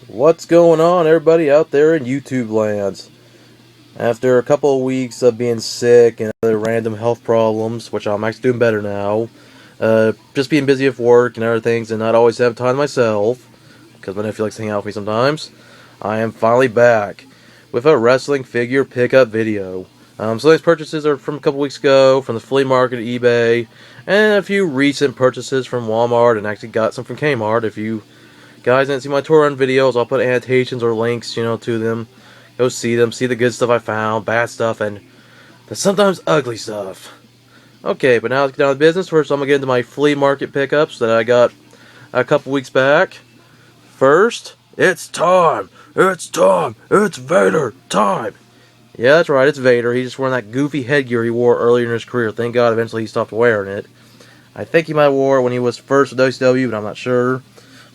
What's going on, everybody out there in YouTube lands? After a couple of weeks of being sick and other random health problems, which I'm actually doing better now, just being busy at work and other things and not always have time to myself, because my nephew likes to hang out with me sometimes, I am finally back with a wrestling figure pickup video. So these purchases are from a couple weeks ago, from the flea market at eBay, and a few recent purchases from Walmart, and actually got some from Kmart. If you guys didn't see my tour run videos, I'll put annotations or links, to them. Go see them, see the good stuff I found, bad stuff, and the sometimes ugly stuff. Okay, but now let's get down to business. First, I'm going to get into my flea market pickups that I got a couple weeks back. First, it's time! It's time! It's Vader time! Yeah, that's right, it's Vader. He's just wearing that goofy headgear he wore earlier in his career. Thank God eventually he stopped wearing it. I think he might have wore it when he was first with WCW, but I'm not sure.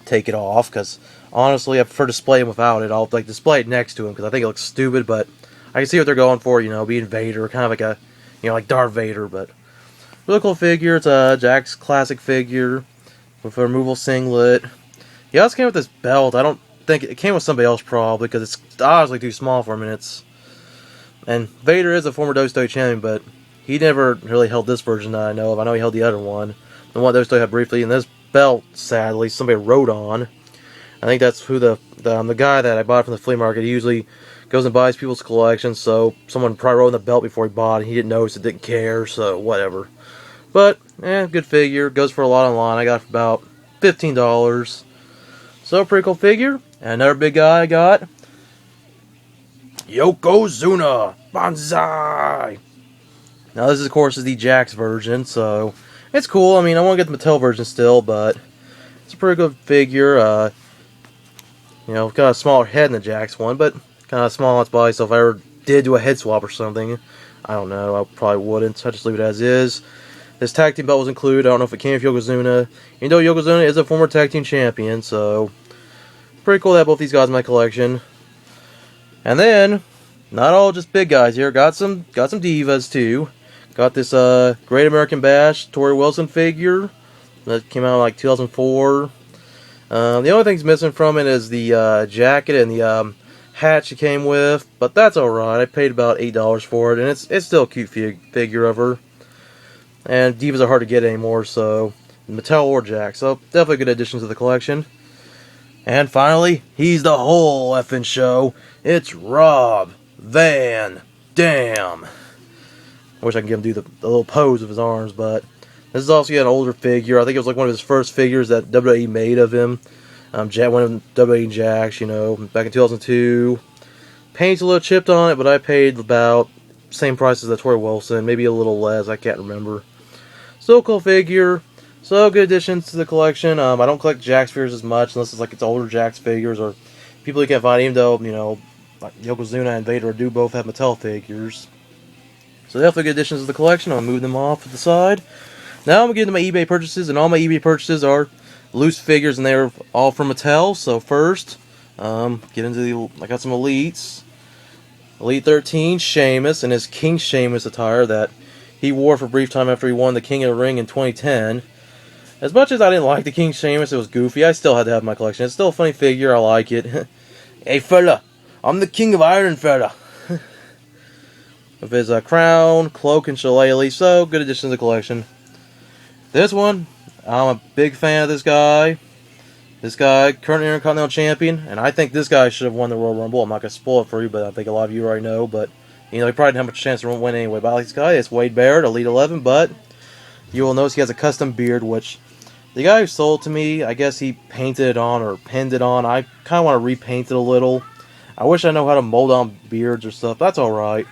Take it off, because honestly, I prefer to display him without it. I'll display it next to him, because I think it looks stupid, but I can see what they're going for, being Vader, kind of like a, like Darth Vader, but really cool figure. It's a Jack's classic figure with a removable singlet. He also came with this belt. I don't think it came with somebody else probably, because it's obviously too small for him, and Vader is a former WCW champion, but he never really held this version that I know of. I know he held the other one, the one WCW had briefly, and this belt, sadly, somebody wrote on. I think that's who the guy that I bought from the flea market, he usually goes and buys people's collections, so someone probably wrote on the belt before he bought it. He didn't notice it, didn't care, so whatever. But, good figure. Goes for a lot online. I got it for about $15. So, pretty cool figure. And another big guy I got, Yokozuna Banzai. Now, this, of course, is the Jakks version, so it's cool. I mean, I want to get the Mattel version still, but it's a pretty good figure. Got a smaller head than the Jakks one, but kind of small on its body, so if I ever did do a head swap or something, I don't know, I probably wouldn't. I'd just leave it as is. This tag team belt was included. I don't know if it came with Yokozuna. Even though Yokozuna is a former tag team champion, so pretty cool to have both these guys in my collection. And then, not all just big guys here. Got some divas too. Got this Great American Bash Tori Wilson figure that came out in like 2004. The only thing's missing from it is the jacket and the hat she came with, but that's alright. I paid about $8 for it, and it's still a cute figure of her. And divas are hard to get anymore, so Mattel or Jakks, so definitely a good addition to the collection. And finally, he's the whole effing show. It's Rob Van Dam. I wish I could get him to do the little pose with his arms, but this is also an older figure. I think it was like one of his first figures that WWE made of him. One of WWE Jakks, back in 2002. Paint's a little chipped on it, but I paid about same price as the Tori Wilson, maybe a little less, I can't remember. Still a cool figure. So good additions to the collection. I don't collect Jakks figures as much unless it's older Jakks figures or people you can't find, even though, like Yokozuna and Vader do both have Mattel figures. So definitely good additions to the collection. I'll move them off to the side. Now I'm going to get into my eBay purchases, and all my eBay purchases are loose figures, and they're all from Mattel. So first, get into I got some Elites. Elite 13, Sheamus, in his King Sheamus attire that he wore for a brief time after he won the King of the Ring in 2010. As much as I didn't like the King Sheamus, it was goofy, I still had to have in my collection. It's still a funny figure, I like it. Hey fella, I'm the King of Iron fella. With his crown, cloak, and shillelagh, so good addition to the collection. This one, I'm a big fan of this guy. This guy, current Intercontinental Champion, and I think this guy should have won the Royal Rumble. I'm not going to spoil it for you, but I think a lot of you already know, but, he probably didn't have much chance to win anyway. But I like this guy. It's Wade Barrett, Elite 11, but you will notice he has a custom beard, which the guy who sold it to me, I guess he painted it on or pinned it on. I kind of want to repaint it a little. I wish I know how to mold on beards or stuff. That's alright.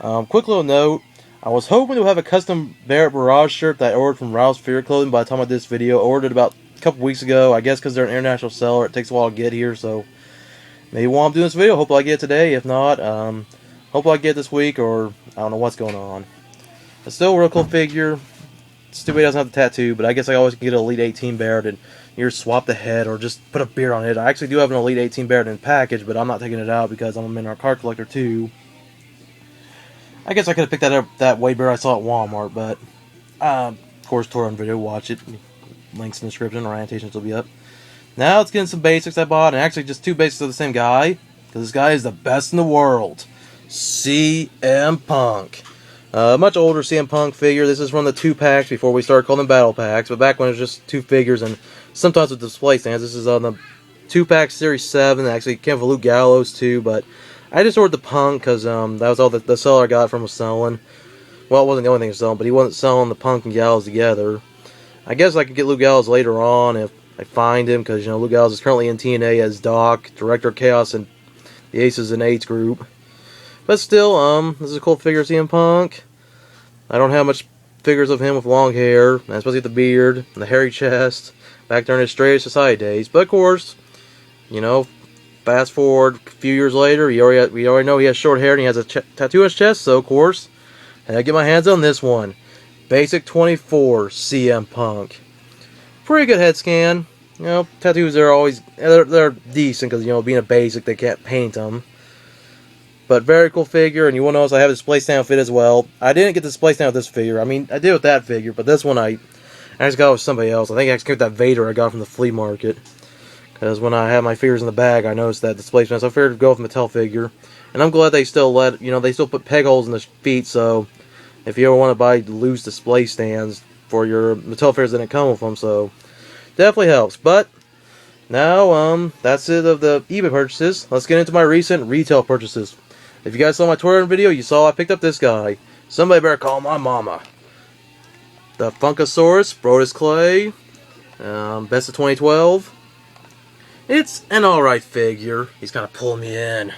Quick little note. I was hoping to have a custom Barrett Barrage shirt that I ordered from Rouse Fear Clothing by the time I did this video. Ordered it about a couple weeks ago. I guess because they're an international seller, it takes a while to get here, so maybe while I'm doing this video, hopefully I get it today. If not, hopefully I get it this week, or I don't know what's going on. It's still a real cool figure. Stupid doesn't have the tattoo, but I guess I always can get an Elite 18 Barrett and either swap the head or just put a beard on it. I actually do have an Elite 18 Barrett in the package, but I'm not taking it out because I'm a Minart card collector too. I guess I could have picked that Wade Barrett I saw at Walmart, but of course, tour on video, watch it. Links in the description or annotations will be up. Now let's get into some basics I bought, and actually just two basics of the same guy, because this guy is the best in the world. CM Punk. Much older CM Punk figure. This is from the 2-packs before we started calling them battle packs, but back when it was just 2 figures and sometimes with display stands. This is on the 2-pack Series 7. Actually came with Luke Gallows too, but I just ordered the Punk because that was all the seller I got from was selling. Well, it wasn't the only thing he was selling, but he wasn't selling the Punk and Gallows together. I guess I could get Luke Gallows later on if I find him, because Luke Gallows is currently in TNA as Doc, Director of Chaos, and the Aces and Eights group. But still, this is a cool figure of CM Punk. I don't have much figures of him with long hair, especially the beard and the hairy chest, back during his Straight Society days. But of course, fast forward a few years later, we already know he has short hair and he has a tattoo on his chest, so of course, I had to get my hands on this one. Basic 24 CM Punk. Pretty good head scan. Tattoos are always, they're decent because, being a basic, they can't paint them. But very cool figure, and you will notice I have a display stand fit as well. I didn't get the display stand with this figure. I mean, I did with that figure, but this one I just got with somebody else. I think I actually got that Vader I got from the flea market. Because when I had my figures in the bag, I noticed that display stand, so I figured to go with a Mattel figure. And I'm glad they still they still put peg holes in the feet, so if you ever want to buy loose display stands for your Mattel figures, then it come with them, so definitely helps. But now, that's it of the eBay purchases. Let's get into my recent retail purchases. If you guys saw my Toy Run video, you saw I picked up this guy. Somebody better call my mama. The Funkasaurus Brodus Clay, best of 2012. It's an alright figure. He's kind of pulling me in.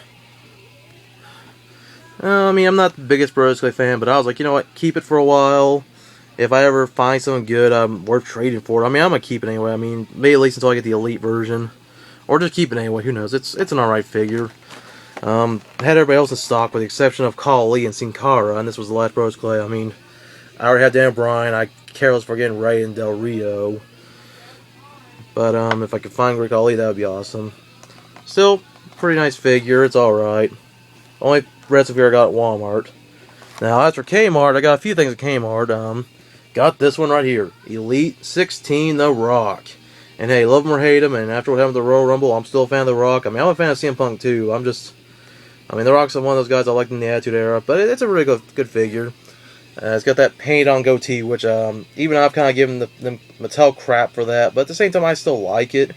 I'm not the biggest Brodus Clay fan, but I was like, you know what, keep it for a while. If I ever find something good, I'm worth trading for it. I'm gonna keep it anyway. Maybe at least until I get the Elite version, or just keep it anyway. Who knows? It's an alright figure. Had everybody else in stock with the exception of Kali and Sin Cara, and this was the last Brodus Clay. I already had Dan Bryan. I careless for getting Ray and Del Rio. But if I could find Rick Ali, that would be awesome. Still, pretty nice figure. It's alright. Only wrestling figure I got at Walmart. Now, as for Kmart, I got a few things at Kmart. Got this one right here. Elite 16 The Rock. And hey, love him or hate him, and after what happened with the Royal Rumble, I'm still a fan of The Rock. I'm a fan of CM Punk too. The Rock's one of those guys I liked in the Attitude Era, but it's a really good figure. It's got that painted-on goatee, which even I've kind of given the Mattel crap for that, but at the same time, I still like it.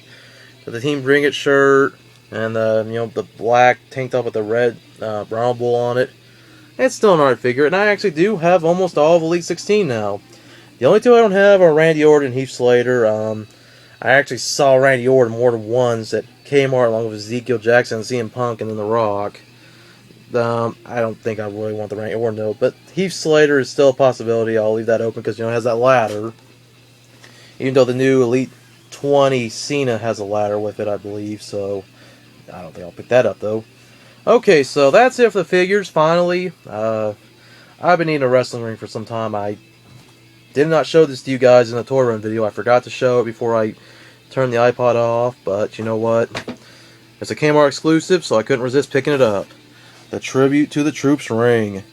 Got the Team Bring It shirt, and the black tank top with the red brown bull on it. It's still an art figure, and I actually do have almost all of Elite 16 now. The only two I don't have are Randy Orton and Heath Slater. I actually saw Randy Orton more than once at Kmart along with Ezekiel Jackson, CM Punk, and then The Rock. I don't think I really want the Randy Orton though, but Heath Slater is still a possibility. I'll leave that open because it has that ladder. Even though the new Elite 20 Cena has a ladder with it, I believe, so I don't think I'll pick that up though. Okay, so that's it for the figures. Finally, I've been needing a wrestling ring for some time. I did not show this to you guys in the Toy Run video. I forgot to show it before I turned the iPod off, but you know what? It's a Kmart exclusive, so I couldn't resist picking it up. The Tribute to the Troops ring.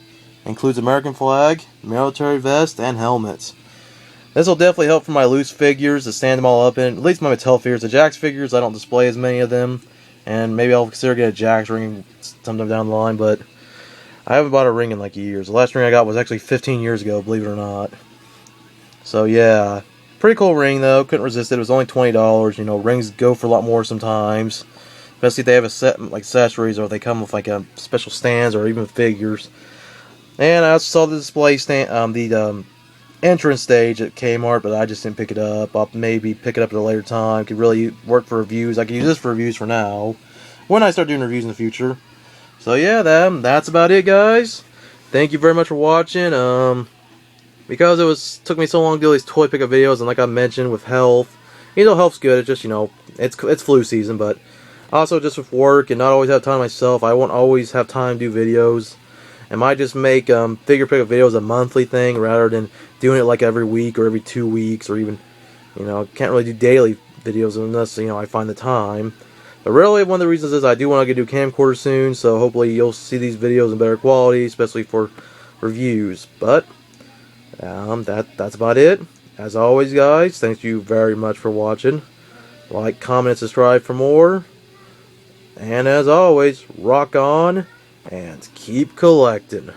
Includes American flag, military vest, and helmets. This will definitely help for my loose figures to stand them all up in. At least my Mattel figures. The Jax figures, I don't display as many of them. And maybe I'll consider getting a Jax ring sometime down the line, but I haven't bought a ring in like years. The last ring I got was actually 15 years ago, believe it or not. So yeah, pretty cool ring though. Couldn't resist it. It was only $20. Rings go for a lot more sometimes. Especially if they have a set like accessories, or they come with like a special stands or even figures. And I also saw the display stand, the entrance stage at Kmart, but I just didn't pick it up. I'll maybe pick it up at a later time. Could really work for reviews. I could use this for reviews for now, when I start doing reviews in the future. So yeah, that's about it, guys. Thank you very much for watching. Because it took me so long to do these toy pickup videos, and like I mentioned with health, health's good. It's just it's flu season, but also just with work and not always have time myself, I won't always have time to do videos. I might just make figure pickup videos a monthly thing rather than doing it like every week or every 2 weeks, or even can't really do daily videos unless I find the time. But really, one of the reasons is I do want to do camcorder soon, so hopefully you'll see these videos in better quality, especially for reviews. But that's about it. As always, guys, thank you very much for watching. Like, comment, and subscribe for more. And as always, rock on and keep collecting.